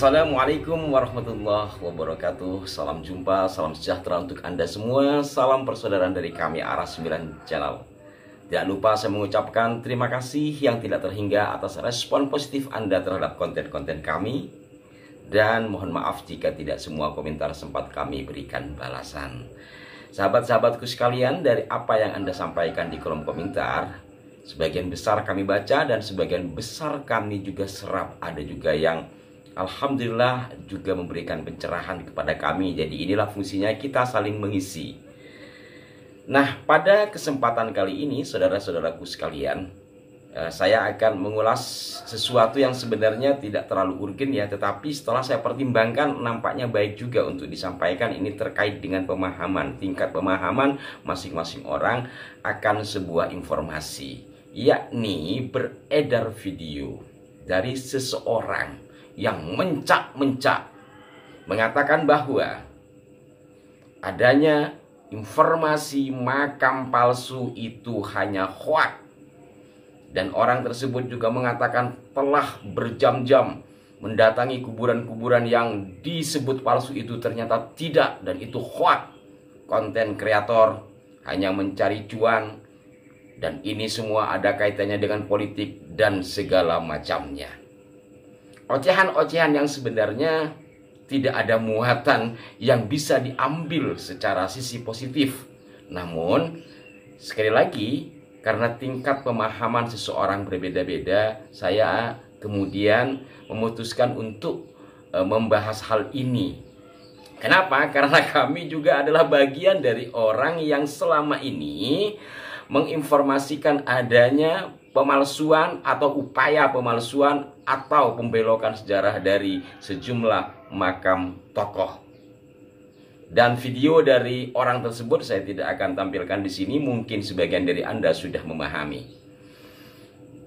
Assalamualaikum warahmatullahi wabarakatuh. Salam jumpa, salam sejahtera untuk Anda semua. Salam persaudaraan dari kami Aras 9 Channel. Tidak lupa saya mengucapkan terima kasih yang tidak terhingga atas respon positif Anda terhadap konten-konten kami. Dan mohon maaf jika tidak semua komentar sempat kami berikan balasan. Sahabat-sahabatku sekalian, dari apa yang Anda sampaikan di kolom komentar, sebagian besar kami baca dan sebagian besar kami juga serap. Ada juga yang alhamdulillah juga memberikan pencerahan kepada kami. Jadi inilah fungsinya kita saling mengisi. Nah, pada kesempatan kali ini saudara-saudaraku sekalian, saya akan mengulas sesuatu yang sebenarnya tidak terlalu urgen ya, tetapi setelah saya pertimbangkan nampaknya baik juga untuk disampaikan. Ini terkait dengan pemahaman, tingkat pemahaman masing-masing orang akan sebuah informasi, yakni beredar video dari seseorang yang mencak-mencak mengatakan bahwa adanya informasi makam palsu itu hanya hoax. Dan orang tersebut juga mengatakan telah berjam-jam mendatangi kuburan-kuburan yang disebut palsu itu ternyata tidak, dan itu hoax. Konten kreator hanya mencari cuan, dan ini semua ada kaitannya dengan politik dan segala macamnya. Ocehan-ocehan yang sebenarnya tidak ada muatan yang bisa diambil secara sisi positif. Namun, sekali lagi, karena tingkat pemahaman seseorang berbeda-beda, saya kemudian memutuskan untuk membahas hal ini. Kenapa? Karena kami juga adalah bagian dari orang yang selama ini menginformasikan adanya pemalsuan atau upaya pemalsuan atau pembelokan sejarah dari sejumlah makam tokoh. Dan video dari orang tersebut saya tidak akan tampilkan di sini, mungkin sebagian dari Anda sudah memahami.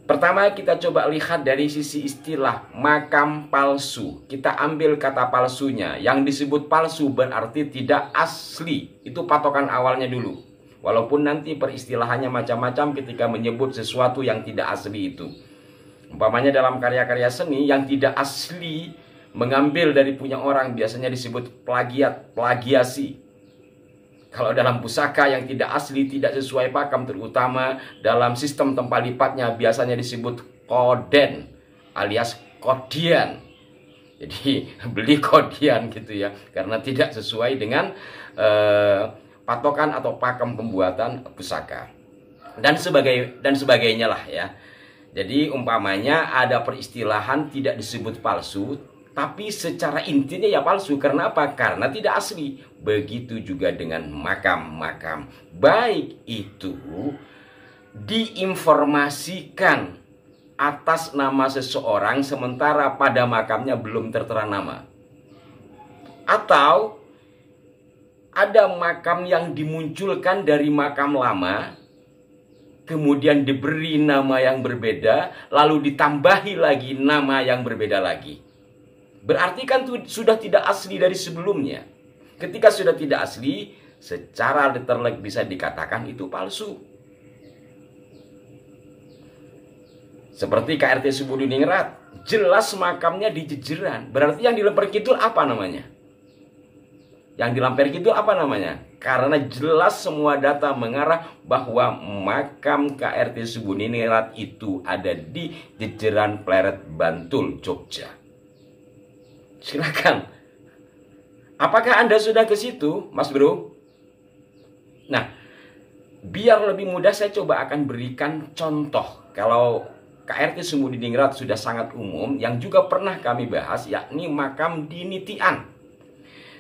Pertama, kita coba lihat dari sisi istilah makam palsu. Kita ambil kata palsunya. Yang disebut palsu berarti tidak asli. Itu patokan awalnya dulu. Walaupun nanti peristilahannya macam-macam ketika menyebut sesuatu yang tidak asli itu. Umpamanya dalam karya-karya seni yang tidak asli, mengambil dari punya orang, biasanya disebut plagiat, plagiasi. Kalau dalam pusaka yang tidak asli, tidak sesuai pakem, terutama dalam sistem tempat lipatnya, biasanya disebut koden alias kodian. Jadi beli kodian gitu ya, karena tidak sesuai dengan patokan atau pakem pembuatan pusaka dan sebagainya lah ya. Jadi umpamanya ada peristilahan tidak disebut palsu, tapi secara intinya ya palsu. Karena apa? Karena tidak asli. Begitu juga dengan makam-makam, baik itu diinformasikan atas nama seseorang sementara pada makamnya belum tertera nama, atau ada makam yang dimunculkan dari makam lama, kemudian diberi nama yang berbeda, lalu ditambahi lagi nama yang berbeda lagi. Berarti kan sudah tidak asli dari sebelumnya. Ketika sudah tidak asli, secara letterlek bisa dikatakan itu palsu. Seperti KRT Subudiningrat, jelas makamnya di Jejeran. Berarti yang di Lemper Kidul apa namanya? Yang di Lemper Kidul apa namanya? Karena jelas semua data mengarah bahwa makam KRT Subudiningrat itu ada di Jejeran Pleret, Bantul, Jogja. Silakan. Apakah Anda sudah ke situ, Mas Bro? Nah, biar lebih mudah saya coba akan berikan contoh. Kalau KRT Subudiningrat sudah sangat umum, yang juga pernah kami bahas, yakni makam di Nitian.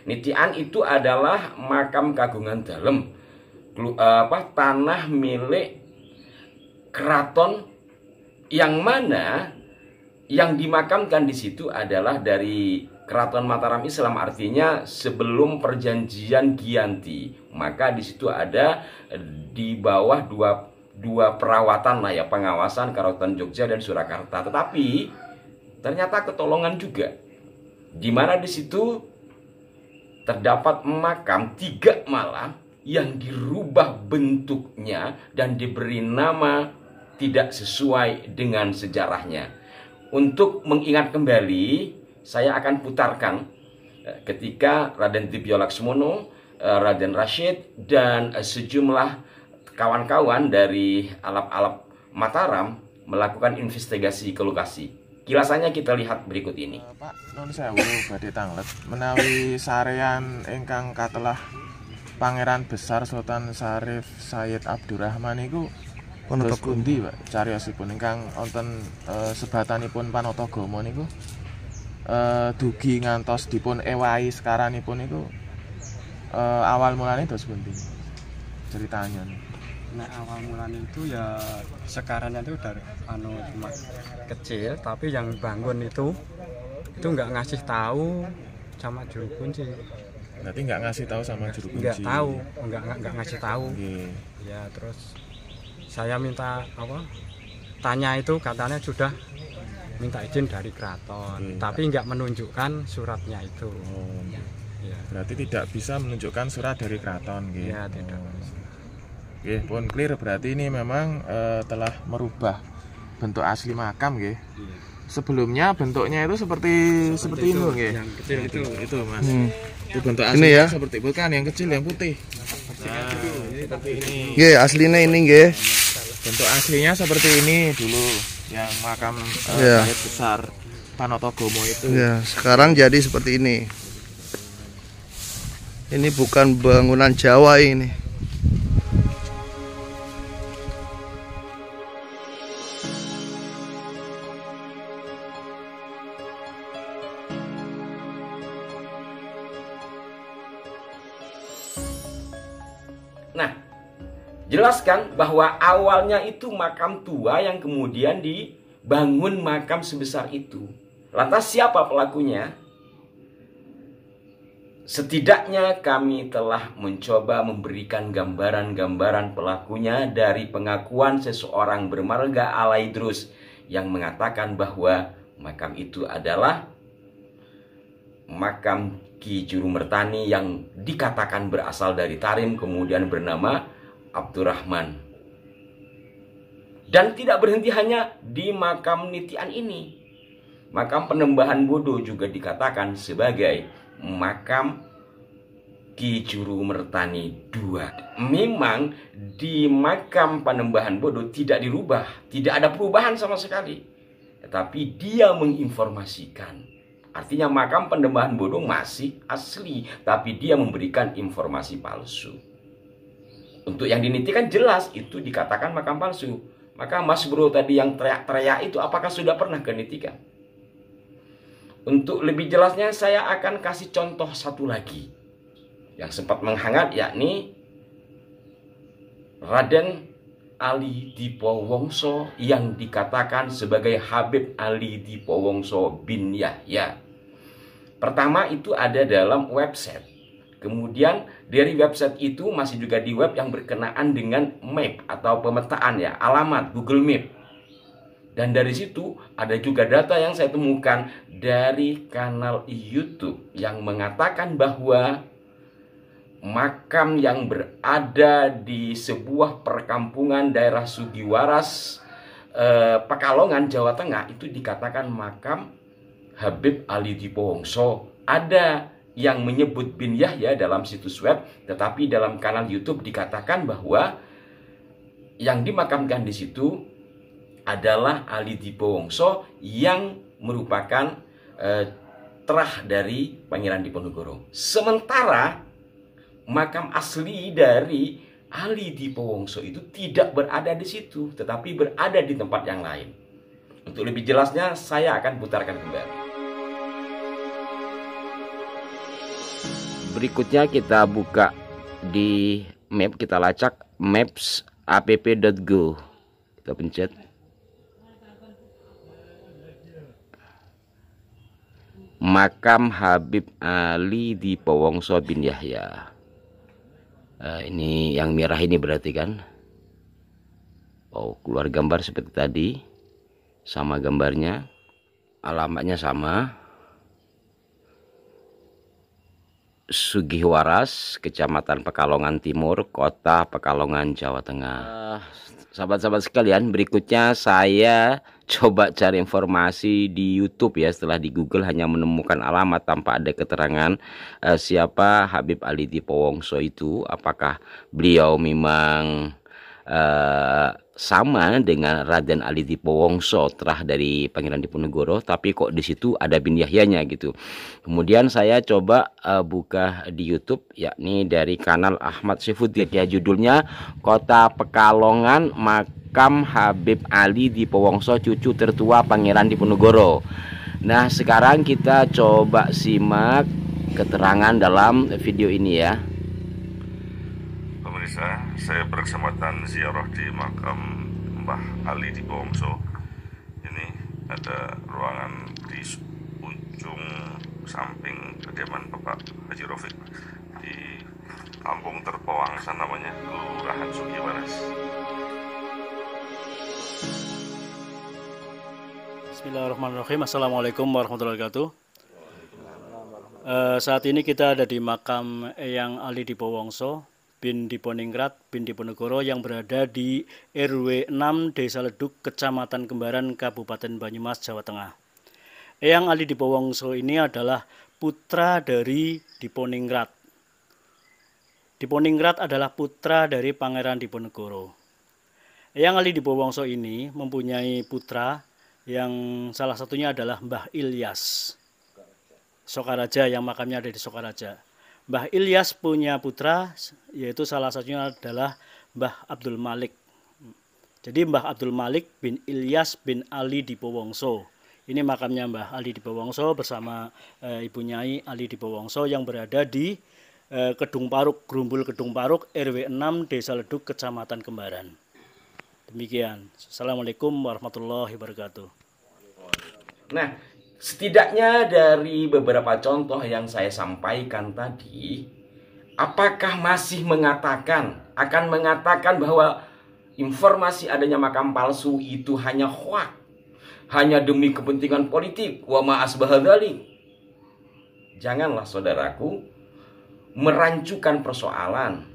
Nitian itu adalah makam kagungan dalem, tanah milik keraton, yang mana yang dimakamkan di situ adalah dari Keraton Mataram Islam, artinya sebelum perjanjian Giyanti. Maka di situ ada di bawah dua perawatan lah ya, pengawasan Keraton Jogja dan Surakarta. Tetapi ternyata ketolongan juga, di mana di situ terdapat makam 3 malam yang dirubah bentuknya dan diberi nama tidak sesuai dengan sejarahnya. Untuk mengingat kembali saya akan putarkan ketika Raden Dibyo Laksmono, Raden Rashid, dan sejumlah kawan-kawan dari alap-alap Mataram melakukan investigasi ke lokasi. Kilasannya kita lihat berikut ini. Pak Nun Sewu badhe tanglet menawi sarean ingkang katelah Pangeran Besar Sultan Syarif Sayyid Abdurrahman iku Terus pundi Pak cariyosipun ingkang wonten sebatanipun Panatagama niku dugi ngantos dipun ewahi sekaranipun niku awal mulane terus pundi ceritanya nih. Nah, awal mulanya itu ya sekarangnya itu dari cuma kecil, tapi yang bangun itu nggak ngasih tahu sama juru kunci. Berarti nggak ngasih tahu sama juru kunci. Nggak tahu, nggak ngasih tahu. Okay. Ya terus saya minta tanya itu katanya sudah minta izin dari keraton, tapi nggak menunjukkan suratnya itu. Ya. Berarti tidak bisa menunjukkan surat dari keraton gitu. Ya, tidak. Oke, pun clear berarti ini memang telah merubah bentuk asli makam nggih. Iya. Sebelumnya bentuknya itu seperti itu nggih. Yang kecil itu Mas. Itu bentuk aslinya ini ya seperti bukan yang kecil yang putih. Nah, seperti ini. nggih aslinya ini nggih. Bentuk aslinya seperti ini dulu yang makam Ya. Sayyid Besar Panatagama itu. Ya, sekarang jadi seperti ini. Ini bukan bangunan Jawa ini. Nah, jelaskan bahwa awalnya itu makam tua yang kemudian dibangun makam sebesar itu. Lantas siapa pelakunya? Setidaknya kami telah mencoba memberikan gambaran-gambaran pelakunya dari pengakuan seseorang bermarga Alaidrus yang mengatakan bahwa makam itu adalah makam Ki Juru Mertani yang dikatakan berasal dari Tarim, kemudian bernama Abdurrahman. Dan tidak berhenti hanya di makam Nitian ini. Makam Penembahan Bodo juga dikatakan sebagai makam Ki Juru Mertani II. Memang di makam Panembahan Bodo tidak dirubah, tidak ada perubahan sama sekali. Tetapi dia menginformasikan. Artinya makam Panembahan Bodo masih asli, tapi dia memberikan informasi palsu. Untuk yang dinitikan jelas itu dikatakan makam palsu. Maka Mas Bro tadi yang teriak-teriak itu apakah sudah pernah ke nitikan? Untuk lebih jelasnya saya akan kasih contoh satu lagi yang sempat menghangat, yakni Raden Ali Dipo Wongso yang dikatakan sebagai Habib Ali Dipo Wongso bin Yahya. Pertama itu ada dalam website. Kemudian dari website itu masih juga di web yang berkenaan dengan map atau pemetaan ya, alamat Google Map. Dan dari situ ada juga data yang saya temukan dari kanal YouTube yang mengatakan bahwa makam yang berada di sebuah perkampungan daerah Sugiwaras, Pekalongan, Jawa Tengah itu dikatakan makam Habib Ali Dipo Wongso. Ada yang menyebut bin Yahya dalam situs web, tetapi dalam kanal YouTube dikatakan bahwa yang dimakamkan di situ adalah Ali Dipo Wongso yang merupakan terah dari Pangeran Diponegoro. Sementara makam asli dari Ali Dipo Wongso itu tidak berada di situ, tetapi berada di tempat yang lain. Untuk lebih jelasnya saya akan putarkan kembali. Berikutnya kita buka di map, kita lacak maps.app.go. Kita pencet. Makam Habib Ali Dipo Wongso bin Yahya. Ini yang merah ini berarti kan? Oh, keluar gambar seperti tadi. Sama gambarnya. Alamatnya sama. Sugihwaras, Kecamatan Pekalongan Timur, Kota Pekalongan, Jawa Tengah. Sahabat-sahabat sekalian, berikutnya saya coba cari informasi di YouTube ya. Setelah di Google hanya menemukan alamat tanpa ada keterangan siapa Habib Ali Dipowongso itu. Apakah beliau memang sama dengan Raden Ali Dipowongso, terah dari Pangeran Diponegoro, tapi kok di situ ada bin Yahyanya gitu. Kemudian saya coba buka di YouTube, yakni dari kanal Ahmad Saifuddin ya, judulnya Kota Pekalongan, Makam Habib Ali Dipowongso, cucu tertua Pangeran Diponegoro. Nah, sekarang kita coba simak keterangan dalam video ini ya. Pemirsa, saya berkesempatan ziarah di makam Mbah Ali Dipowongso. Ini ada ruangan di ujung samping kediaman Bapak Haji Rafiq di Kampung Terpowangsa, namanya Kelurahan Sugihwaras. Bismillahirrahmanirrahim. Assalamualaikum warahmatullahi wabarakatuh. Saat ini kita ada di makam Eyang Ali Dipowongso bin Diponingrat bin Diponegoro yang berada di RW 6 Desa Leduk, Kecamatan Kembaran, Kabupaten Banyumas, Jawa Tengah. Eyang Ali Dipowongso ini adalah putra dari Diponingrat. Diponingrat adalah putra dari Pangeran Diponegoro. Eyang Ali Dipowongso ini mempunyai putra yang salah satunya adalah Mbah Ilyas Sokaraja, yang makamnya ada di Sokaraja. Mbah Ilyas punya putra, yaitu salah satunya adalah Mbah Abdul Malik. Jadi Mbah Abdul Malik bin Ilyas bin Ali Dipowongso. Ini makamnya Mbah Ali Dipowongso bersama Ibu Nyai Ali Dipowongso yang berada di Kedung Paruk, Grumbul Kedung Paruk, RW 6 Desa Leduk, Kecamatan Kembaran. Demikian. Assalamualaikum warahmatullahi wabarakatuh. Nah, setidaknya dari beberapa contoh yang saya sampaikan tadi, apakah masih akan mengatakan bahwa informasi adanya makam palsu itu hanya hoak, hanya demi kepentingan politik, wa ma asbaha dzalik? Janganlah saudaraku merancukan persoalan,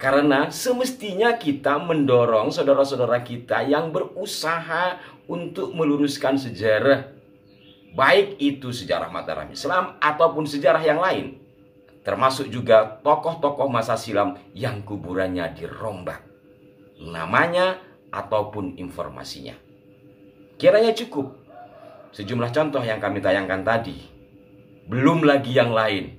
karena semestinya kita mendorong saudara-saudara kita yang berusaha untuk meluruskan sejarah, baik itu sejarah Mataram Islam ataupun sejarah yang lain, termasuk juga tokoh-tokoh masa silam yang kuburannya dirombak, namanya ataupun informasinya. Kiranya cukup sejumlah contoh yang kami tayangkan tadi, belum lagi yang lain.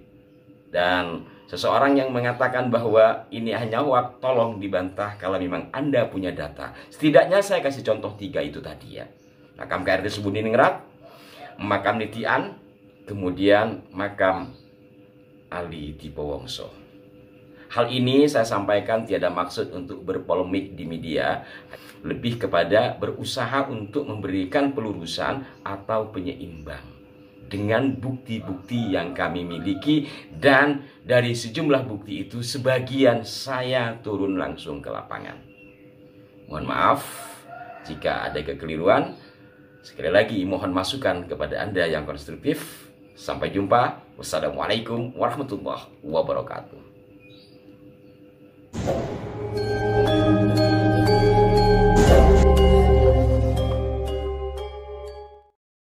Dan seseorang yang mengatakan bahwa ini hanya hoak, tolong dibantah kalau memang Anda punya data. Setidaknya saya kasih contoh 3 itu tadi ya. Makam KRT Subuningrat, makam Nitian, kemudian makam Ali Dipowongso. Hal ini saya sampaikan tiada maksud untuk berpolemik di media, lebih kepada berusaha untuk memberikan pelurusan atau penyeimbang dengan bukti-bukti yang kami miliki, dan dari sejumlah bukti itu sebagian saya turun langsung ke lapangan. Mohon maaf jika ada kekeliruan. Sekali lagi mohon masukan kepada Anda yang konstruktif. Sampai jumpa. Wassalamualaikum warahmatullahi wabarakatuh.